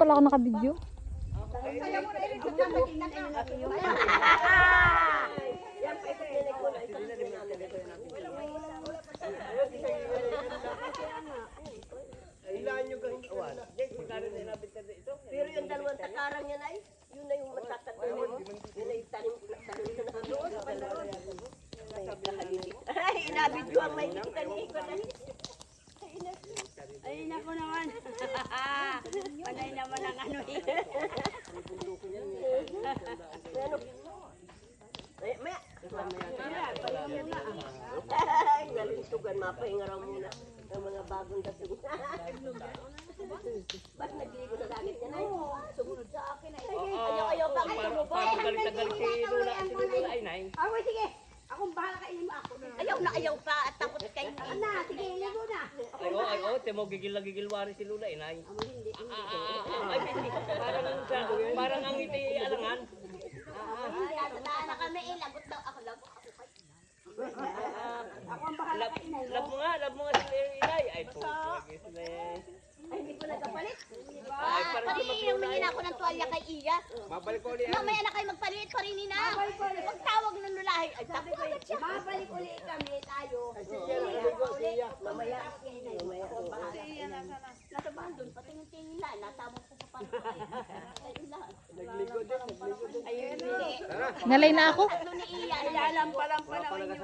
pala ako nakabidyo. Pero yung dalawang takarang yan ay, yun na yung matatagay mo. Yun na yung tanim na doon. Ay, inabidyo ang may kita ni Iko na. Ay, naku naman. Panay naman ang ano eh. Ay, maya. Ay, galing sugan, mapahinga raw muna. Ang mga bagong dating. Ba't nagligo sa langit yan ay? Sumunod sa akin ay. Ayaw pa ang tumubo. Parang galit-galit si Lula ay nay. Away, sige. Akong bahala kainin mo ako. Ayaw pa at takot kayo. Na, sige, ligo na. Ay, temo gigil na gigil wari si Lula inay. Ay, hindi. Parang ang iti alangan. Nasa daan na kami eh. Lagot daw ako. Lagot ako kayo. Ako ang bahala kainin. Love mo nga si inay. Ay, po. Ay, hindi ko nagkapalit. Ay, parang Pati yung mingin ako ng tuwalya kay Iya. Mabalik ko ulit. Mamaya na kayo magpalit pa rin na. Magtawag ng lulahi. Ay, sabi ko yun. Mabalik ulit kami tayo. Mamaya. Nasa bahan doon. Patingin-tingin lang. Natamang ko pa pa. Ayun lang. Ayun. Nalay na ako. Tatlo ni Iya. Alam pa lang pa naman yun.